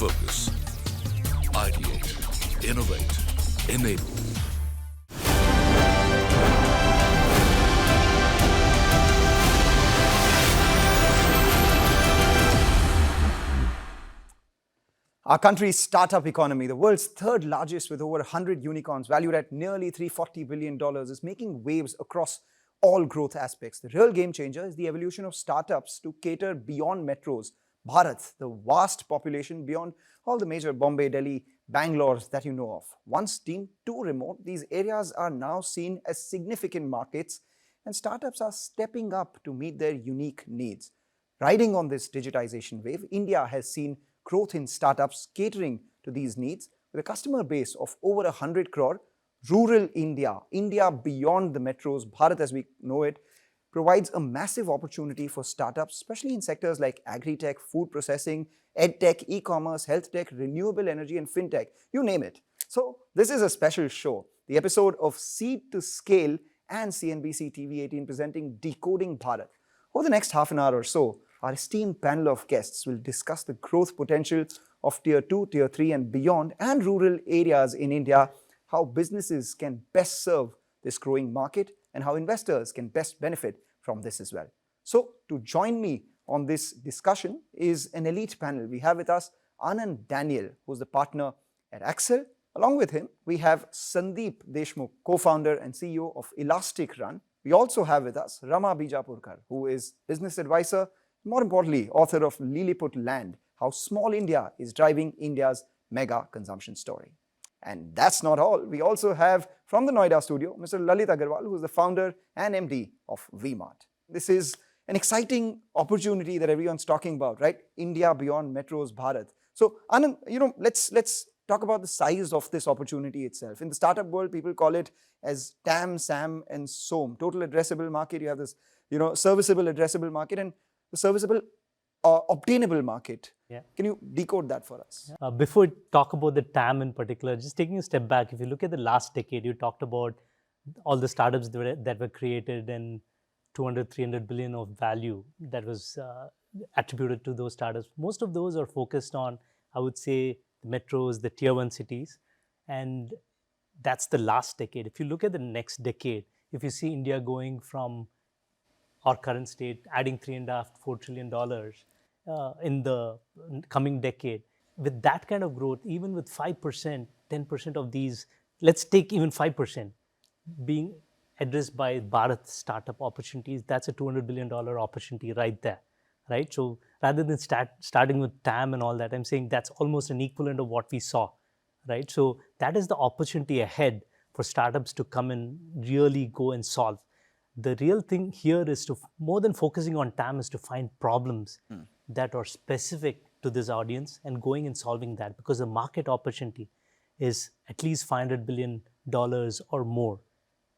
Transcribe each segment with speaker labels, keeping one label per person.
Speaker 1: Focus. Ideate. Innovate. Enable.
Speaker 2: Our country's startup economy, the world's third largest with over 100 unicorns valued at nearly $340 billion, is making waves across all growth aspects. The real game changer is the evolution of startups to cater beyond metros. Bharat, the vast population beyond all the major Bombay, Delhi, Bangalores that you know of. Once deemed too remote, these areas are now seen as significant markets, and startups are stepping up to meet their unique needs. Riding on this digitization wave, India has seen growth in startups catering to these needs with a customer base of over 100 crore. Rural India, India beyond the metros, Bharat as we know it, provides a massive opportunity for startups, especially in sectors like agri-tech, food processing, ed-tech, e-commerce, health tech, renewable energy and fintech, you name it. So this is a special show, the episode of SeedToScale and CNBC TV18 presenting Decoding Bharat. Over the next half an hour or so, our esteemed panel of guests will discuss the growth potential of Tier 2, Tier 3 and beyond and rural areas in India, how businesses can best serve this growing market and how investors can best benefit from this as well. So to join me on this discussion is an elite panel. We have with us Anand Daniel, who's the partner at Accel. Along with him, we have Sandeep Deshmukh, co-founder and CEO of ElasticRun. We also have with us Rama Bijapurkar, who is business advisor, more importantly, author of Lilliput Land, How Small India is Driving India's Mega Consumption Story. And that's not all. We also have from the Noida studio, Mr. Lalit Agarwal, who is the founder and MD of V-Mart. This is an exciting opportunity that everyone's talking about, right? India beyond metros, Bharat. So Anand, let's talk about the size of this opportunity itself. In the startup world, people call it as TAM, SAM and SOM. Total addressable market. You have this, serviceable addressable market and the serviceable obtainable market.
Speaker 3: Yeah.
Speaker 2: Can you decode that for us?
Speaker 3: Before we talk about the TAM in particular, just taking a step back, if you look at the last decade, you talked about all the startups that were created and 200, 300 billion of value that was attributed to those startups. Most of those are focused on, I would say, the metros, the tier 1 cities. And that's the last decade. If you look at the next decade, if you see India going from our current state, adding $3.5 to $4 trillion in the coming decade. With that kind of growth, even with 5%, 10% of these, let's take even 5% being addressed by Bharat startup opportunities, that's a $200 billion opportunity right there, right? So rather than starting with TAM and all that, I'm saying that's almost an equivalent of what we saw, right? So that is the opportunity ahead for startups to come and really go and solve. The real thing here is to, more than focusing on TAM, is to find problems that are specific to this audience and going and solving that, because the market opportunity is at least $500 billion or more,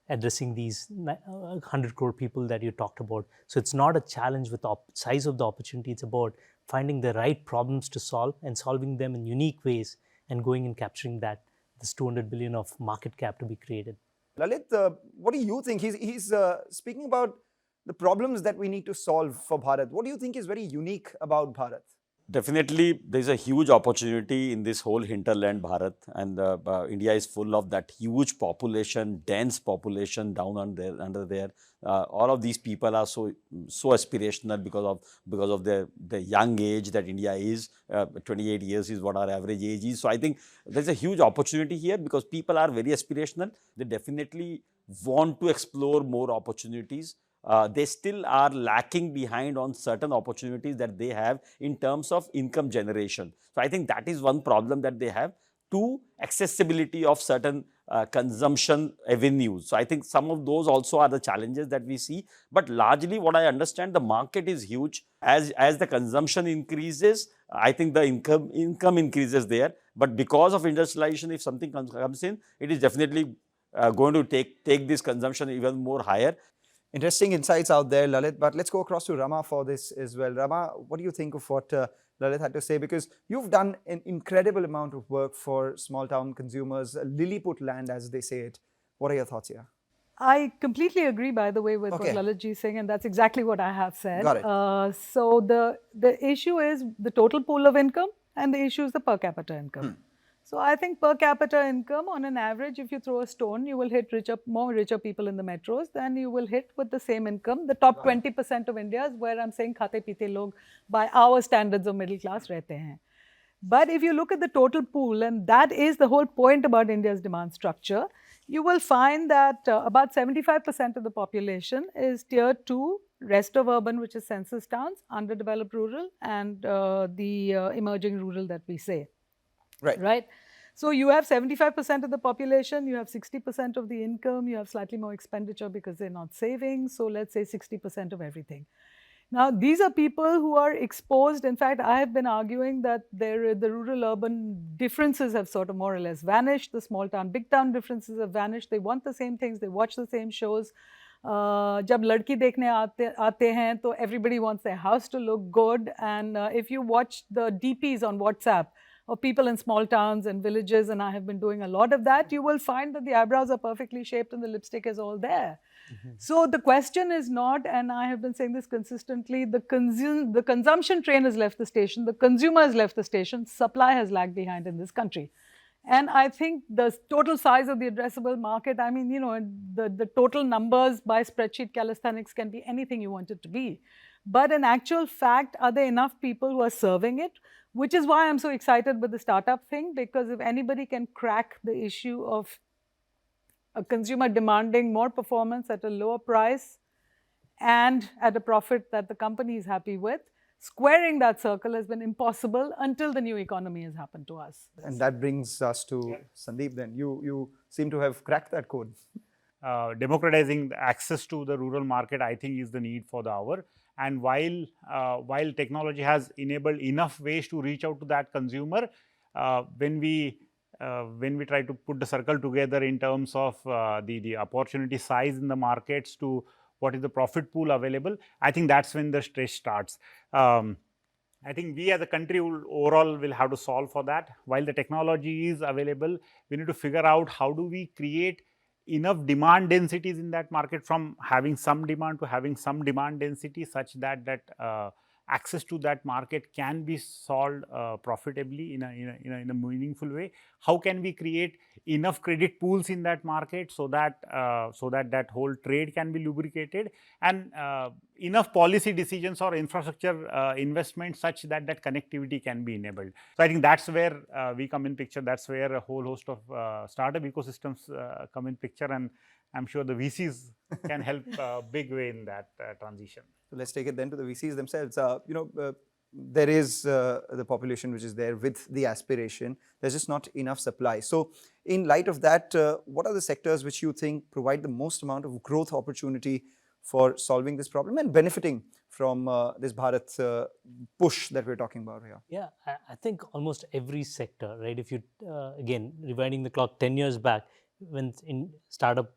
Speaker 3: addressing these 100 crore people that you talked about. So it's not a challenge with the size of the opportunity. It's about finding the right problems to solve and solving them in unique ways and going and capturing this 200 billion of market cap to be created.
Speaker 2: Lalit, what do you think? He's speaking about the problems that we need to solve for Bharat. What do you think is very unique about Bharat?
Speaker 4: Definitely, there's a huge opportunity in this whole hinterland Bharat, and India is full of that huge population, dense population down under there. All of these people are so aspirational because of the young age that India is. 28 years is what our average age is. So I think there's a huge opportunity here because people are very aspirational. They definitely want to explore more opportunities. They still are lacking behind on certain opportunities that they have in terms of income generation. So I think that is one problem that they have. Two, accessibility of certain consumption avenues. So I think some of those also are the challenges that we see. But largely what I understand, the market is huge. As the consumption increases, I think the income increases there. But because of industrialization, if something comes in, it is definitely going to take this consumption even more higher.
Speaker 2: Interesting insights out there, Lalit, but let's go across to Rama for this as well. Rama, what do you think of what Lalit had to say? Because you've done an incredible amount of work for small town consumers, Lilliput Land as they say it. What are your thoughts here?
Speaker 5: I completely agree, by the way, with what Lalit ji is saying, and that's exactly what I have said.
Speaker 2: Got it.
Speaker 5: So the issue is the total pool of income and the issue is the per capita income. So I think per capita income, on an average, if you throw a stone, you will hit more richer people in the metros than you will hit with the same income. The top 20% of India is where I'm saying khate pite log by our standards of middle class rehte hain. But if you look at the total pool, and that is the whole point about India's demand structure, you will find that about 75% of the population is tier 2, rest of urban, which is census towns, underdeveloped rural, and the emerging rural that we say. Right. So you have 75% of the population, you have 60% of the income, you have slightly more expenditure because they're not saving. So let's say 60% of everything. Now, these are people who are exposed. In fact, I have been arguing that the rural-urban differences have sort of more or less vanished. The small town, big town differences have vanished. They want the same things. They watch the same shows. जब लड़की देखने आते हैं, तो everybody wants their house to look good. And if you watch the DPs on WhatsApp of people in small towns and villages, and I have been doing a lot of that, you will find that the eyebrows are perfectly shaped and the lipstick is all there. So the question is not, and I have been saying this consistently, the consumption train has left the station, the consumer has left the station, supply has lagged behind in this country. And I think the total size of the addressable market, I mean, you know, the total numbers by spreadsheet calisthenics can be anything you want it to be. But in actual fact, are there enough people who are serving it? Which is why I'm so excited with the startup thing, because if anybody can crack the issue of a consumer demanding more performance at a lower price and at a profit that the company is happy with, squaring that circle has been impossible until the new economy has happened to us.
Speaker 2: And that brings us to Sandeep then. You seem to have cracked that code.
Speaker 6: Democratizing the access to the rural market, I think, is the need for the hour. And while technology has enabled enough ways to reach out to that consumer, when we try to put the circle together in terms of the opportunity size in the markets to what is the profit pool available, I think that's when the stress starts. I think we as a country overall will have to solve for that. While the technology is available, we need to figure out how do we create enough demand densities in that market, from having some demand to having some demand density, such that access to that market can be solved profitably in a meaningful way. How can we create enough credit pools in that market so that that whole trade can be lubricated, and enough policy decisions or infrastructure investment such that that connectivity can be enabled. So I think that's where we come in picture. That's where a whole host of startup ecosystems come in picture, and I'm sure the VCs can help big way in that transition.
Speaker 2: So let's take it then to the VCs themselves. There is the population which is there with the aspiration. There's just not enough supply. So in light of that, what are the sectors which you think provide the most amount of growth opportunity for solving this problem and benefiting from this Bharat push that we're talking about here?
Speaker 3: Yeah, I think almost every sector, right? If you, again, rewinding the clock 10 years back, when startup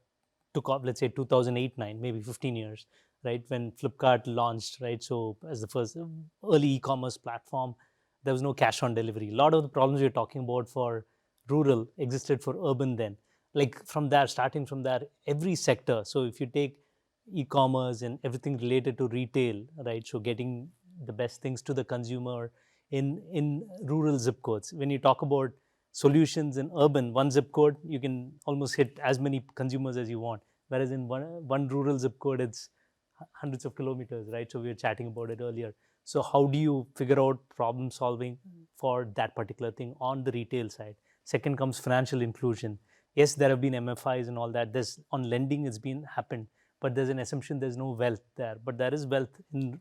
Speaker 3: took off, let's say 2008-9, maybe 15 years, right, when Flipkart launched, right, so as the first early e-commerce platform, there was no cash on delivery. A lot of the problems we're talking about for rural existed for urban then. Like from there, starting from there, every sector, so if you take e-commerce and everything related to retail, right, so getting the best things to the consumer in rural zip codes. When you talk about solutions in urban, one zip code, you can almost hit as many consumers as you want. Whereas in one rural zip code, it's hundreds of kilometers, right? So we were chatting about it earlier. So how do you figure out problem solving for that particular thing on the retail side? Second comes financial inclusion. Yes, there have been MFIs and all that. There's on lending, it's been happened, but there's an assumption there's no wealth there. But there is wealth in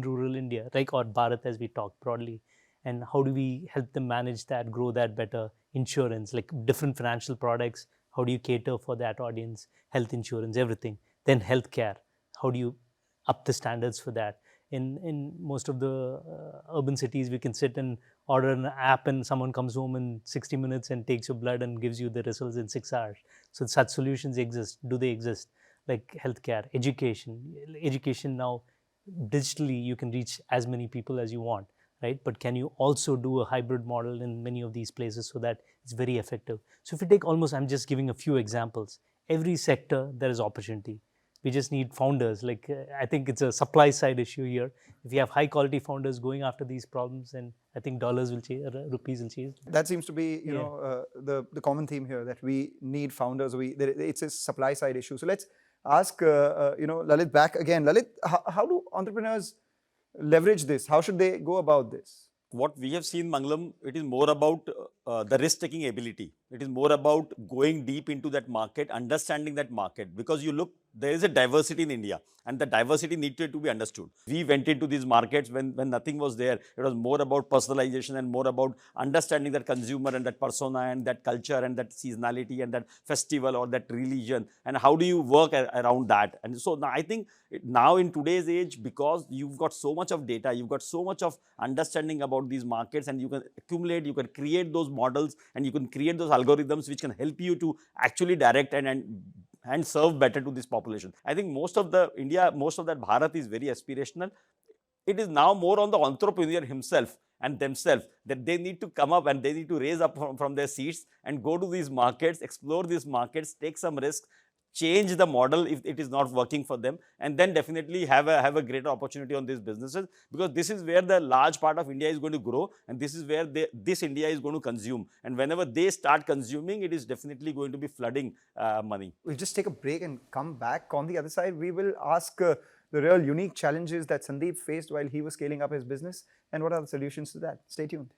Speaker 3: rural India, like or Bharat as we talk broadly. And how do we help them manage that, grow that better? Insurance, like different financial products. How do you cater for that audience? Health insurance, everything. Then healthcare. How do you up the standards for that? In most of the urban cities, we can sit and order an app and someone comes home in 60 minutes and takes your blood and gives you the results in 6 hours. So such solutions exist. Do they exist? Like healthcare, education. Education now, digitally, you can reach as many people as you want, right? But can you also do a hybrid model in many of these places so that it's very effective? So if you take almost, I'm just giving a few examples. Every sector, there is opportunity. We just need founders. Like I think it's a supply side issue here. If you have high quality founders going after these problems, then I think dollars will change, rupees will change.
Speaker 2: That seems to be, you know, the common theme here, that we need founders. It's a supply side issue. So let's ask, you know, Lalit back again. Lalit, how do entrepreneurs leverage this? How should they go about this?
Speaker 4: What we have seen, Mangalam, it is more about the risk-taking ability. It is more about going deep into that market, understanding that market. Because you look, there is a diversity in India, and the diversity needed to be understood. We went into these markets when nothing was there. It was more about personalization and more about understanding that consumer and that persona and that culture and that seasonality and that festival or that religion, and how do you work around that. And so now I think now in today's age, because you've got so much of data, you've got so much of understanding about these markets, and you can accumulate, you can create those models, and you can create those algorithms which can help you to actually direct and serve better to this population. I think most of that Bharat is very aspirational. It is now more on the entrepreneur himself and themselves that they need to come up and they need to raise up from their seats and go to these markets, explore these markets, take some risks, change the model if it is not working for them, and then definitely have a greater opportunity on these businesses, because this is where the large part of India is going to grow, and this is where this India is going to consume. And whenever they start consuming, it is definitely going to be flooding money.
Speaker 2: We'll just take a break and come back. On the other side, we will ask the real unique challenges that Sandeep faced while he was scaling up his business, and what are the solutions to that. Stay tuned.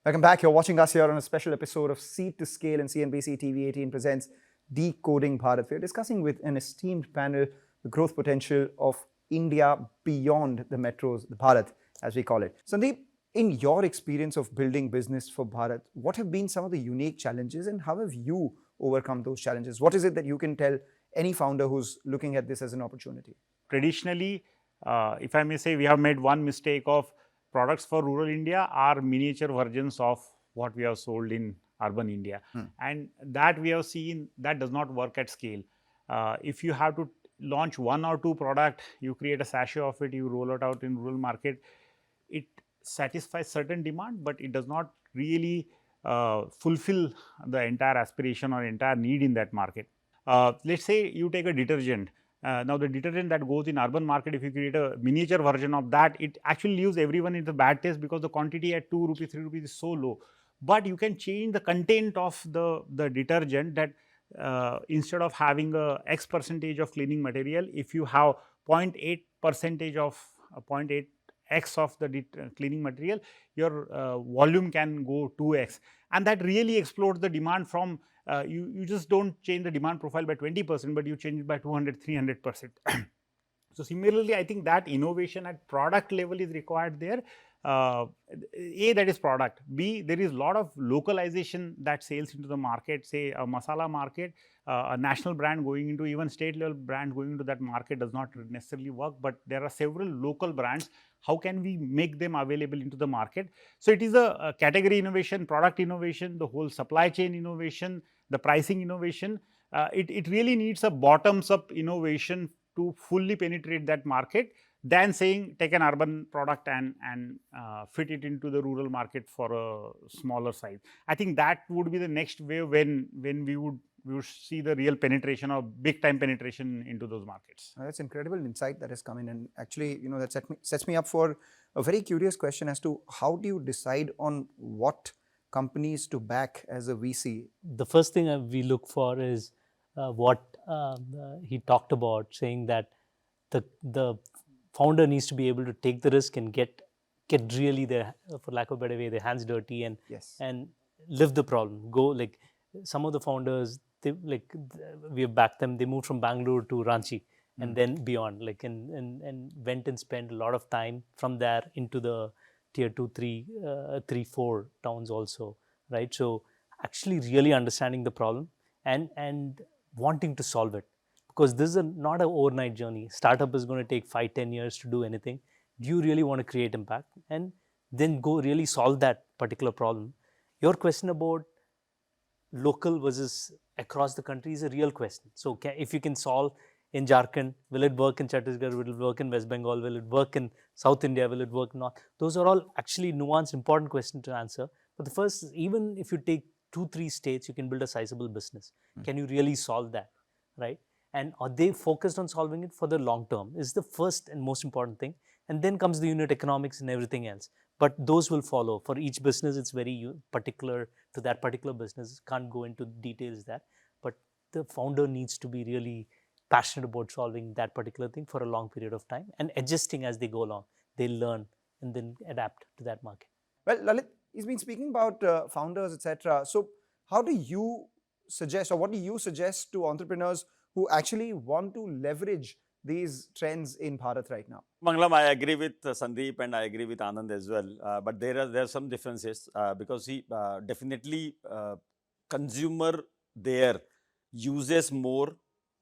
Speaker 2: Welcome back. You're watching us here on a special episode of Seed to Scale, and CNBC TV 18 presents Decoding Bharat. We're discussing with an esteemed panel the growth potential of India beyond the metros, the Bharat, as we call it. Sandeep, in your experience of building business for Bharat, what have been some of the unique challenges, and how have you overcome those challenges? What is it that you can tell any founder who's looking at this as an opportunity?
Speaker 6: Traditionally, if I may say, we have made one mistake of products for rural India are miniature versions of what we have sold in urban India. And that we have seen that does not work at scale. If you have to launch one or two product, you create a sachet of it, you roll it out in rural market, it satisfies certain demand, but it does not really fulfill the entire aspiration or entire need in that market. Let's say you take a detergent. Now, the detergent that goes in urban market, if you create a miniature version of that, it actually leaves everyone in the bad taste because the quantity at 2 rupees, 3 rupees is so low. But you can change the content of the detergent, that instead of having a X percentage of cleaning material, if you have 0.8 percentage of 0.8 X of the cleaning material, your volume can go 2X. And that really explodes the demand from, you just don't change the demand profile by 20%, but you change it by 200, 300%. So similarly, I think that innovation at product level is required there. A, that is product. B, there is a lot of localization that sales into the market, say a masala market, a national brand going into, even state level brand going into that market does not necessarily work, but there are several local brands. How can we make them available into the market? So it is a category innovation, product innovation, the whole supply chain innovation, the pricing innovation. It really needs a bottoms up innovation to fully penetrate that market, than saying take an urban product and fit it into the rural market for a smaller size. I think that would be the next wave when we would see the real penetration or big time penetration into those markets.
Speaker 2: That's incredible insight that has come in, and actually, you know, that sets me up for a very curious question as to how do you decide on what companies to back as a VC?
Speaker 3: The first thing we look for is what he talked about, saying that the founder needs to be able to take the risk and get really their, for lack of a better way, their hands dirty and live the problem. Go, like some of the founders, we have backed them. They moved from Bangalore to Ranchi and then beyond, like and went and spent a lot of time from there into the tier 2, 3, 4 towns also, right? So actually really understanding the problem and wanting to solve it. Because this is not an overnight journey. Startup is going to take 5-10 years to do anything. Do you really want to create impact? And then go really solve that particular problem. Your question about local versus across the country is a real question. So if you can solve in Jharkhand? Will it work in Chhattisgarh? Will it work in West Bengal? Will it work in South India? Will it work not? Those are all actually nuanced, important questions to answer. But the first is, even if you take 2-3 states, you can build a sizable business. Can you really solve that, right? And are they focused on solving it for the long term? Is the first and most important thing. And then comes the unit economics and everything else. But those will follow. For each business, it's very particular to that particular business. Can't go into details there. But the founder needs to be really passionate about solving that particular thing for a long period of time and adjusting as they go along. They learn and then adapt to that market.
Speaker 2: Well, Lalit, he's been speaking about founders, etc. So how do you suggest, or what do you suggest to entrepreneurs who actually want to leverage these trends in Bharat right now?
Speaker 4: Mangalam, I agree with Sandeep and I agree with Anand as well. But there are some differences because he definitely consumer there uses more,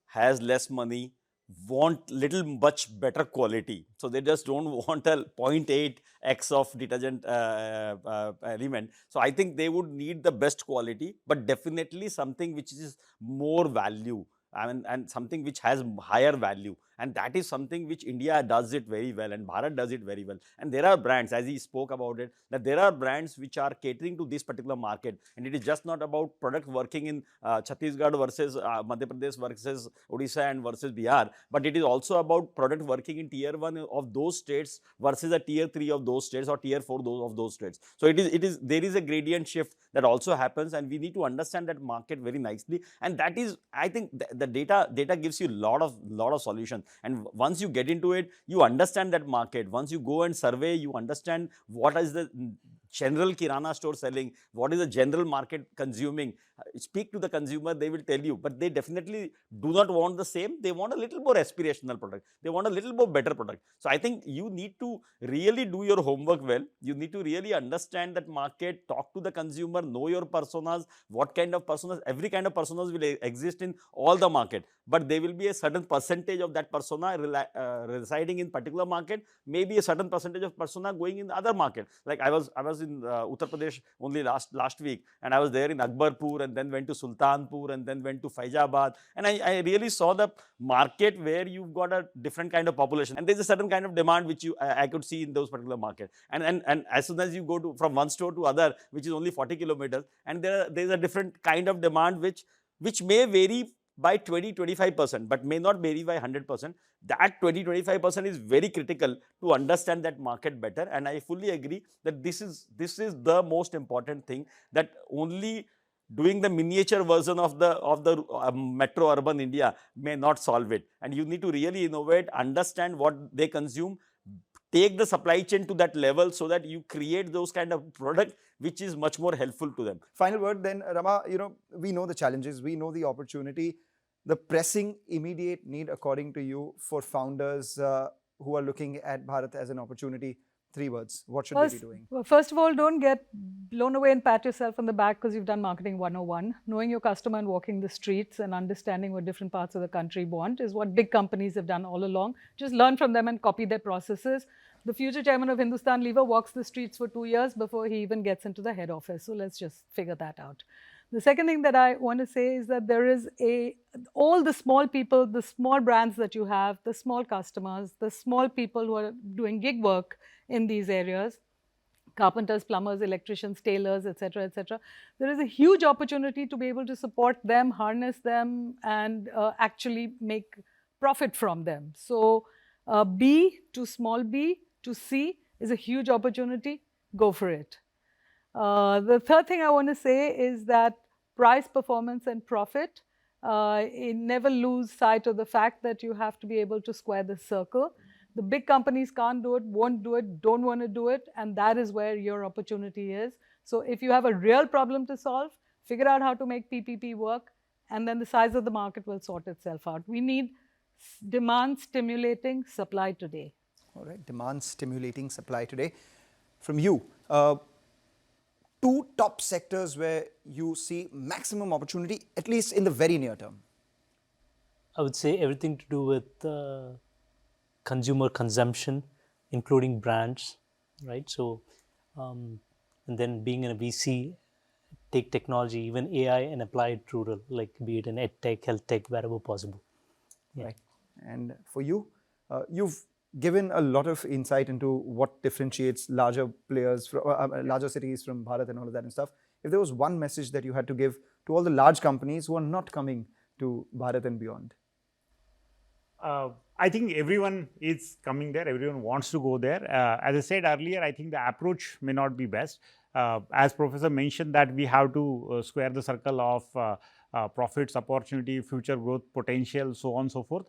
Speaker 4: has less money, want little much better quality. So they just don't want a 0.8x of detergent element. So I think they would need the best quality, but definitely something which is more value. And something which has higher value, and that is something which India does it very well and Bharat does it very well. And there are brands, as he spoke about it, that there are brands which are catering to this particular market, and it is just not about product working in Chhattisgarh versus Madhya Pradesh versus Odisha and versus Bihar, but it is also about product working in tier 1 of those states versus a tier 3 of those states or tier 4 of those states. So there is a gradient shift that also happens, and we need to understand that market very nicely. And that is, I think, the data gives you lot of solutions. And once you get into it, you understand that market. Once you go and survey, you understand what is the general kirana store selling, what is the general market consuming. Speak to the consumer, they will tell you, but they definitely do not want the same. They want a little more aspirational product. They want a little more better product. So I think you need to really do your homework well. You need to really understand that market, talk to the consumer, know your personas, what kind of personas. Every kind of personas will exist in all the market, but there will be a certain percentage of that persona residing in particular market, maybe a certain percentage of persona going in the other market. Like I was in Uttar Pradesh only last week, and I was there in Akbarpur, and then went to Sultanpur, and then went to Faizabad, and I really saw the market where you've got a different kind of population, and there's a certain kind of demand which I could see in those particular markets. And as soon as you go from one store to other, which is only 40 kilometers, and there's a different kind of demand which may vary by 20-25%, but may not vary by 100%. That 20-25% is very critical to understand that market better. And I fully agree that this is the most important thing, that only doing the miniature version of the metro urban India may not solve it. And you need to really innovate, understand what they consume, take the supply chain to that level so that you create those kind of product which is much more helpful to them.
Speaker 2: Final word then, Rama, we know the challenges, we know the opportunity, the pressing immediate need according to you for founders who are looking at Bharat as an opportunity. 3 words, what should they be doing?
Speaker 5: Well, first of all, don't get blown away and pat yourself on the back because you've done marketing 101. Knowing your customer and walking the streets and understanding what different parts of the country want is what big companies have done all along. Just learn from them and copy their processes. The future chairman of Hindustan Lever walks the streets for 2 years before he even gets into the head office. So let's just figure that out. The second thing that I want to say is that there is all the small people, the small brands that you have, the small customers, the small people who are doing gig work in these areas, carpenters, plumbers, electricians, tailors, etc., etc. There is a huge opportunity to be able to support them, harness them, and actually make profit from them. So B to small b to C is a huge opportunity. Go for it. The third thing I want to say is that price, performance, and profit, never lose sight of the fact that you have to be able to square the circle. The big companies can't do it, won't do it, don't want to do it, and that is where your opportunity is. So if you have a real problem to solve, figure out how to make PPP work, and then the size of the market will sort itself out. We need demand stimulating supply today.
Speaker 2: All right, demand stimulating supply today. From you, 2 top sectors where you see maximum opportunity, at least in the very near term.
Speaker 3: I would say everything to do with consumer consumption, including brands, right? So, and then being in a VC, take technology, even AI, and apply it rural, like be it in ed tech, health tech, wherever possible.
Speaker 2: Yeah. Right. And for you, you've given a lot of insight into what differentiates larger players, larger cities from Bharat and all of that and stuff. If there was one message that you had to give to all the large companies who are not coming to Bharat and beyond?
Speaker 6: I think everyone is coming there. Everyone wants to go there. As I said earlier, I think the approach may not be best. As Professor mentioned, that we have to square the circle of profits, opportunity, future growth potential, so on and so forth.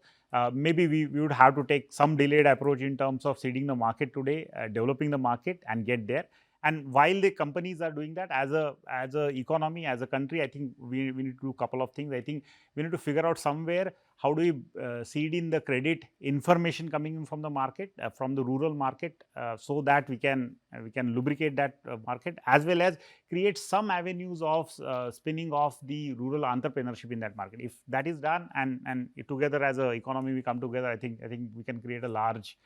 Speaker 6: Maybe we would have to take some delayed approach in terms of seeding the market today, developing the market and get there. And while the companies are doing that, as a economy, as a country, I think we need to do a couple of things. I think we need to figure out somewhere how do we seed in the credit information coming in from the market, from the rural market, so that we can lubricate that market, as well as create some avenues of spinning off the rural entrepreneurship in that market. If that is done, and together as an economy we come together, I think we can create a large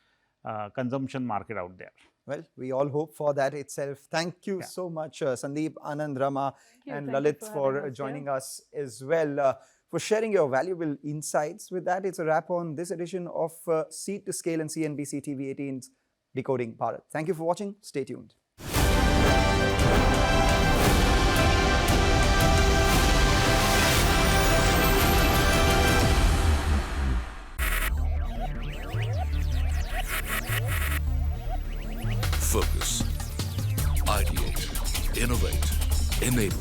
Speaker 6: consumption market out there.
Speaker 2: Well, we all hope for that itself. Thank you so much, Sandeep, Anand, Rama, and Lalit for joining us as well, for sharing your valuable insights. With that, it's a wrap on this edition of Seed to Scale and CNBC TV 18's Decoding Bharat. Thank you for watching. Stay tuned.
Speaker 1: Focus. Ideate. Innovate. Enable.